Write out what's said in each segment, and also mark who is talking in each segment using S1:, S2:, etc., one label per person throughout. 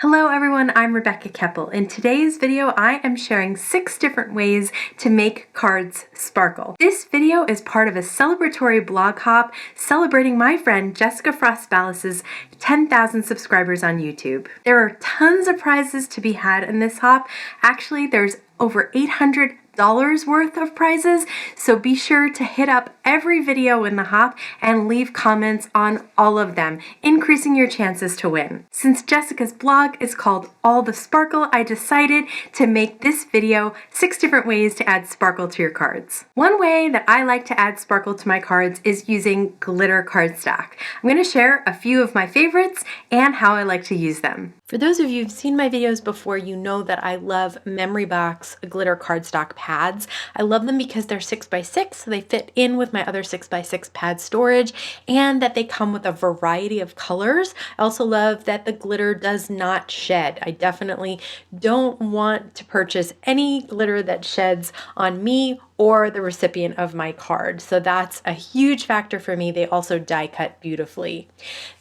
S1: Hello everyone, I'm Rebecca Keppel. In today's video, I am sharing 6 different ways to make cards sparkle. This video is part of a celebratory blog hop celebrating my friend Jessica Frost-Ballas's 10,000 subscribers on YouTube. There are tons of prizes to be had in this hop. Actually, there's over $800 worth of prizes, so be sure to hit up every video in the hop and leave comments on all of them, increasing your chances to win. Since Jessica's blog is called All the Sparkle, I decided to make this video 6 different ways to add sparkle to your cards. One way that I like to add sparkle to my cards is using glitter cardstock. I'm going to share a few of my favorites and how I like to use them. For those of you who've seen my videos before, you know that I love Memory Box glitter cardstock pads. I love them because they're 6x6, so they fit in with my other 6x6 pad storage, and that they come with a variety of colors. I also love that the glitter does not shed. I definitely don't want to purchase any glitter that sheds on me or the recipient of my card. So that's a huge factor for me. They also die cut beautifully.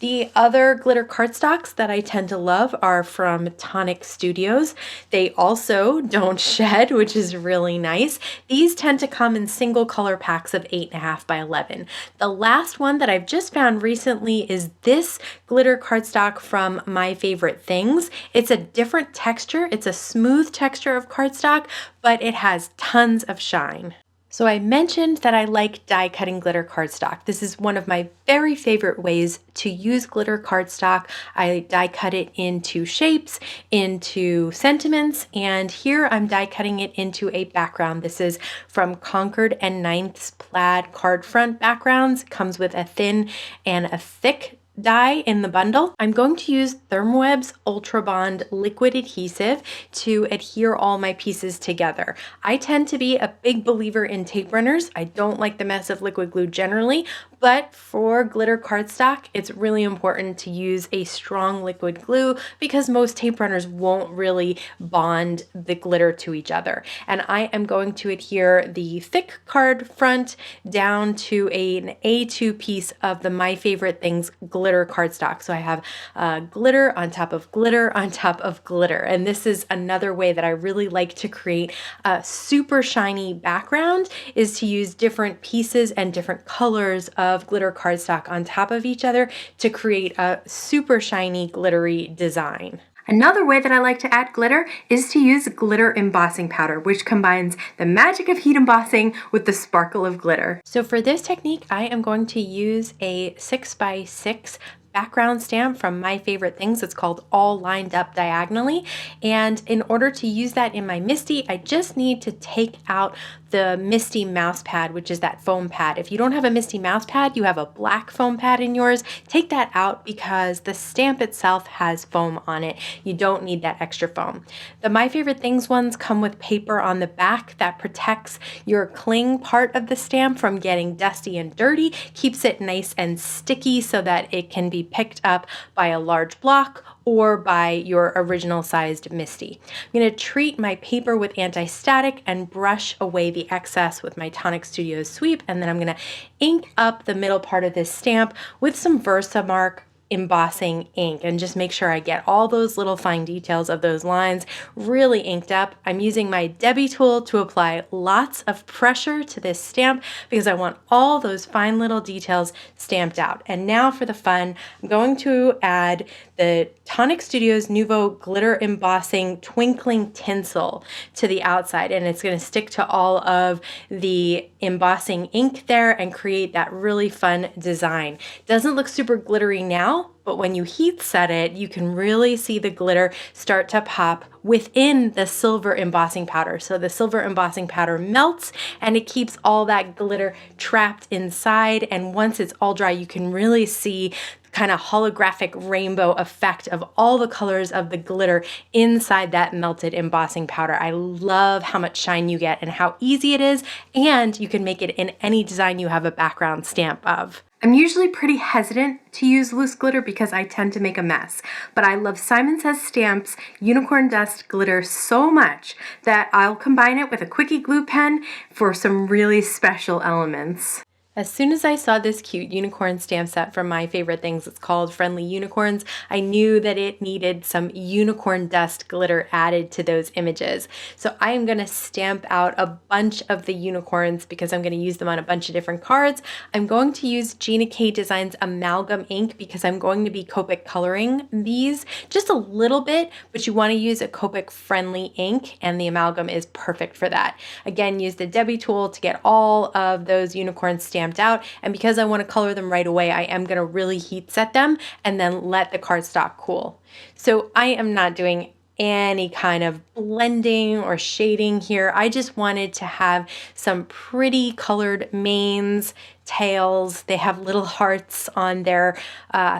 S1: The other glitter cardstocks that I tend to love are from Tonic Studios. They also don't shed, which is really nice. These tend to come in single color packs of 8.5 by 11. The last one that I've just found recently is this glitter cardstock from My Favorite Things. It's a different texture. It's a smooth texture of cardstock, but it has tons of shine. So I mentioned that I like die cutting glitter cardstock. This is one of my very favorite ways to use glitter cardstock. I die cut it into shapes, into sentiments, and here I'm die cutting it into a background. This is from Concord and Ninth's Plaid card front backgrounds. It comes with a thin and a thick die in the bundle. I'm going to use Thermoweb's Ultra Bond liquid adhesive to adhere all my pieces together. I tend to be a big believer in tape runners. I don't like the mess of liquid glue generally, but for glitter cardstock, it's really important to use a strong liquid glue because most tape runners won't really bond the glitter to each other. And I am going to adhere the thick card front down to an A2 piece of the My Favorite Things glitter cardstock. So I have glitter on top of glitter on top of glitter. And this is another way that I really like to create a super shiny background, is to use different pieces and different colors of glitter cardstock on top of each other to create a super shiny glittery design. Another way that I like to add glitter is to use glitter embossing powder, which combines the magic of heat embossing with the sparkle of glitter. So for this technique, I am going to use a 6x6 background stamp from My Favorite Things. It's called All Lined Up Diagonally. And in order to use that in my Misty, I just need to take out the Misty mouse pad, which is that foam pad. If you don't have a Misty mouse pad, you have a black foam pad in yours, take that out because the stamp itself has foam on it. You don't need that extra foam. The My Favorite Things ones come with paper on the back that protects your cling part of the stamp from getting dusty and dirty, keeps it nice and sticky so that it can be picked up by a large block or by your original sized Misty. I'm going to treat my paper with anti-static and brush away the excess with my Tonic Studios sweep, and then I'm going to ink up the middle part of this stamp with some Versamark embossing ink and just make sure I get all those little fine details of those lines really inked up. I'm using my Debbie tool to apply lots of pressure to this stamp because I want all those fine little details stamped out. And now for the fun, I'm going to add the Tonic Studios Nouveau Glitter Embossing Twinkling Tinsel to the outside, and it's going to stick to all of the embossing ink there and create that really fun design. Doesn't look super glittery now, but when you heat set it, you can really see the glitter start to pop within the silver embossing powder. So the silver embossing powder melts and it keeps all that glitter trapped inside. And once it's all dry, you can really see kind of holographic rainbow effect of all the colors of the glitter inside that melted embossing powder. I love how much shine you get and how easy it is, and you can make it in any design you have a background stamp of. I'm usually pretty hesitant to use loose glitter because I tend to make a mess, but I love Simon Says Stamps Unicorn Dust glitter so much that I'll combine it with a quickie glue pen for some really special elements. As soon as I saw this cute unicorn stamp set from My Favorite Things, it's called Friendly Unicorns, I knew that it needed some unicorn dust glitter added to those images. So I am going to stamp out a bunch of the unicorns because I'm going to use them on a bunch of different cards. I'm going to use Gina K Designs Amalgam ink because I'm going to be Copic coloring these just a little bit, but you want to use a Copic friendly ink, and the amalgam is perfect for that. Again, use the Debbie tool to get all of those unicorns stamped out, and because I want to color them right away, I am going to really heat set them and then let the cardstock cool. So I am not doing any kind of blending or shading here. I just wanted to have some pretty colored manes, tails. They have little hearts on their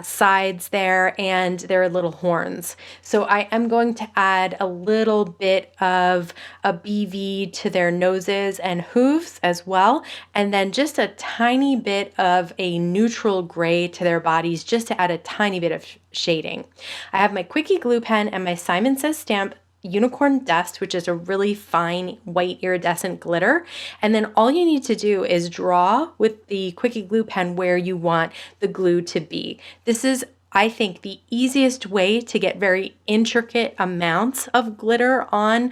S1: sides there, and their little horns. So I am going to add a little bit of a BV to their noses and hooves as well, and then just a tiny bit of a neutral gray to their bodies just to add a tiny bit of shading. I have my Quickie glue pen and my Simon Says stamp unicorn dust, which is a really fine white iridescent glitter. And then all you need to do is draw with the Quickie glue pen where you want the glue to be. This is, I think, the easiest way to get very intricate amounts of glitter on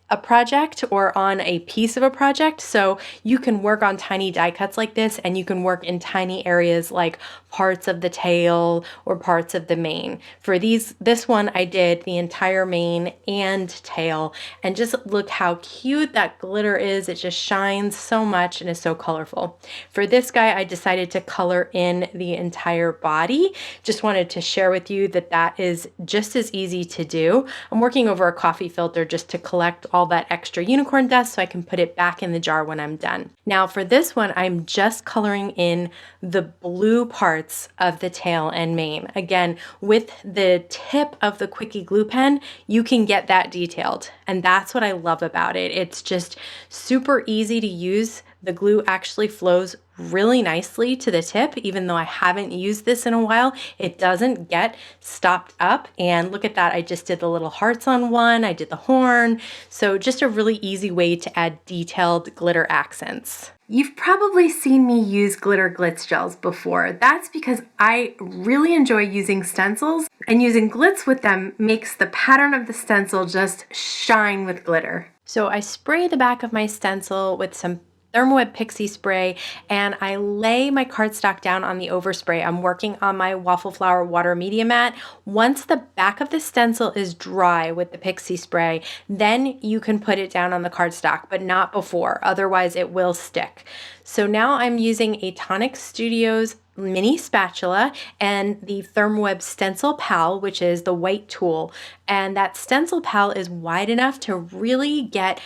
S1: a project or on a piece of a project. So you can work on tiny die cuts like this, and you can work in tiny areas like parts of the tail or parts of the mane. For this one, I did the entire mane and tail, and just look how cute that glitter is. It just shines so much and is so colorful. For this guy, I decided to color in the entire body. Just wanted to share with you that that is just as easy to do. I'm working over a coffee filter just to collect all that extra unicorn dust so I can put it back in the jar when I'm done. Now for this one, I'm just coloring in the blue parts of the tail and mane. Again, with the tip of the Quickie glue pen, you can get that detailed. And that's what I love about it. It's just super easy to use. The glue actually flows really nicely to the tip. Even though I haven't used this in a while, it doesn't get stopped up. And look at that, I just did the little hearts on one, I did the horn. So just a really easy way to add detailed glitter accents. You've probably seen me use glitter glitz gels before. That's because I really enjoy using stencils, and using glitz with them makes the pattern of the stencil just shine with glitter. So I spray the back of my stencil with some Thermoweb Pixie Spray, and I lay my cardstock down on the overspray. I'm working on my Waffle Flower Water Media Mat. Once the back of the stencil is dry with the Pixie Spray, then you can put it down on the cardstock, but not before, otherwise it will stick. So now I'm using a Tonic Studios mini spatula and the Thermoweb Stencil Pal, which is the white tool. And that Stencil Pal is wide enough to really get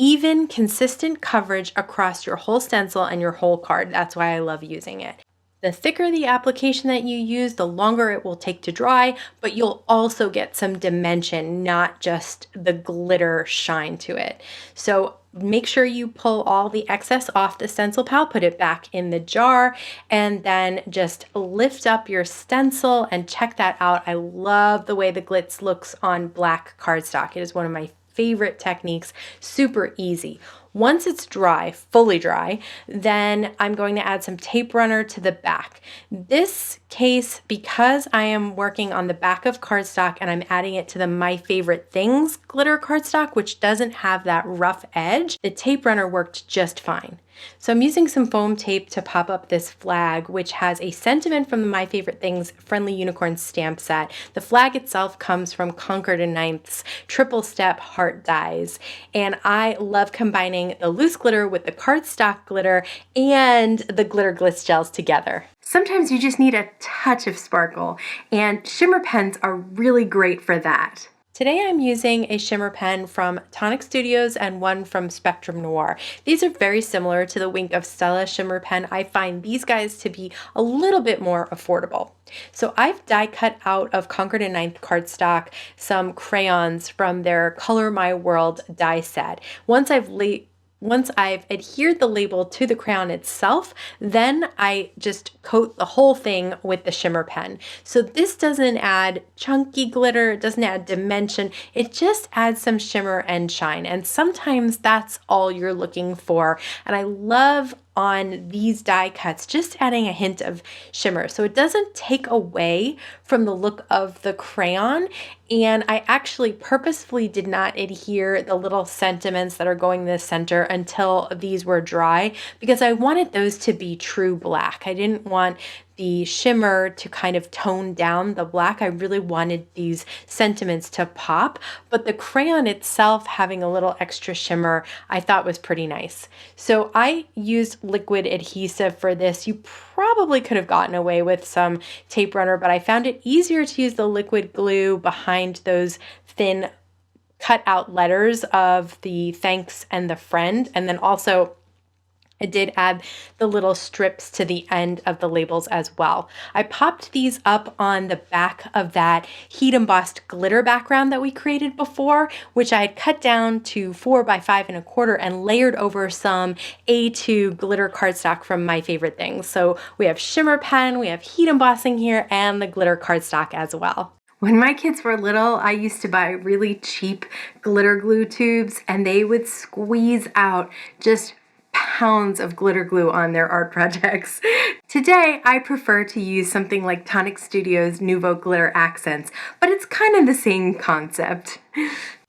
S1: even, consistent coverage across your whole stencil and your whole card. That's why I love using it. The thicker the application that you use, the longer it will take to dry, but you'll also get some dimension, not just the glitter shine to it. So make sure you pull all the excess off the Stencil Pal, put it back in the jar, and then just lift up your stencil and check that out. I love the way the glitz looks on black cardstock. It is one of my favorite techniques, super easy. Once it's dry, fully dry, then I'm going to add some tape runner to the back. This case, because I am working on the back of cardstock and I'm adding it to the My Favorite Things glitter cardstock, which doesn't have that rough edge, the tape runner worked just fine. So I'm using some foam tape to pop up this flag, which has a sentiment from the My Favorite Things Friendly Unicorn stamp set. The flag itself comes from Concord and Ninth's triple step heart dies. And I love combining the loose glitter with the cardstock glitter and the glitter glitz gels together. Sometimes you just need a touch of sparkle, and shimmer pens are really great for that. Today I'm using a shimmer pen from Tonic Studios and one from Spectrum Noir. These are very similar to the Wink of Stella shimmer pen. I find these guys to be a little bit more affordable. So I've die cut out of Concord and Ninth cardstock some crayons from their Color My World die set. Once I've adhered the label to the crayon itself, then I just coat the whole thing with the shimmer pen. So this doesn't add chunky glitter, it doesn't add dimension, it just adds some shimmer and shine. And sometimes that's all you're looking for. And I love on these die cuts, just adding a hint of shimmer. So it doesn't take away from the look of the crayon. And I actually purposefully did not adhere the little sentiments that are going in the center until these were dry, because I wanted those to be true black. I didn't want the shimmer to kind of tone down the black. I really wanted these sentiments to pop, but the crayon itself having a little extra shimmer I thought was pretty nice. So I used liquid adhesive for this. You probably could have gotten away with some tape runner, but I found it easier to use the liquid glue behind those thin cut out letters of the thanks and the friend, and then also I did add the little strips to the end of the labels as well. I popped these up on the back of that heat embossed glitter background that we created before, which I had cut down to 4 by 5 1/4 and layered over some A2 glitter cardstock from My Favorite Things. So we have Shimmer Pen, we have heat embossing here, and the glitter cardstock as well. When my kids were little, I used to buy really cheap glitter glue tubes, and they would squeeze out just pounds of glitter glue on their art projects. Today, I prefer to use something like Tonic Studio's Nouveau Glitter Accents, but it's kind of the same concept.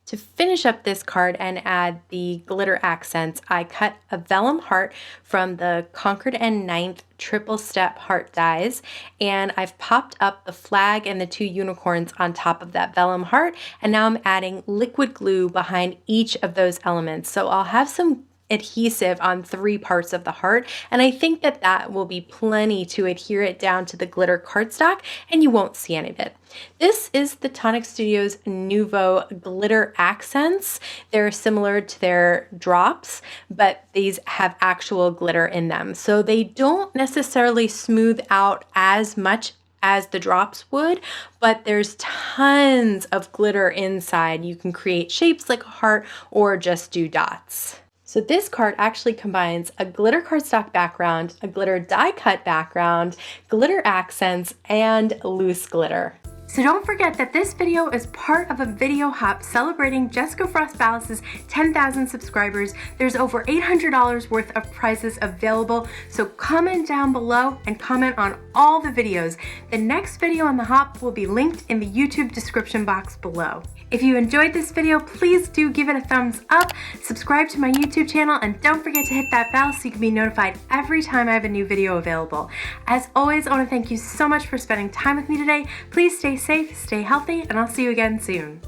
S1: To finish up this card and add the glitter accents, I cut a vellum heart from the Concord and 9th triple step heart dies, and I've popped up the flag and the 2 unicorns on top of that vellum heart, and now I'm adding liquid glue behind each of those elements. So I'll have some adhesive on 3 parts of the heart, and I think that that will be plenty to adhere it down to the glitter cardstock, and you won't see any of it. This is the Tonic Studio's Nouveau Glitter Accents. They're similar to their drops, but these have actual glitter in them. So they don't necessarily smooth out as much as the drops would, but there's tons of glitter inside. You can create shapes like a heart or just do dots. So this card actually combines a glitter cardstock background, a glitter die cut background, glitter accents, and loose glitter. So don't forget that this video is part of a video hop celebrating Jessica Frost Ballas's 10,000 subscribers. There's over $800 worth of prizes available, so comment down below and comment on all the videos. The next video on the hop will be linked in the YouTube description box below. If you enjoyed this video, please do give it a thumbs up, subscribe to my YouTube channel, and don't forget to hit that bell so you can be notified every time I have a new video available. As always, I want to thank you so much for spending time with me today. Please stay safe, stay healthy, and I'll see you again soon.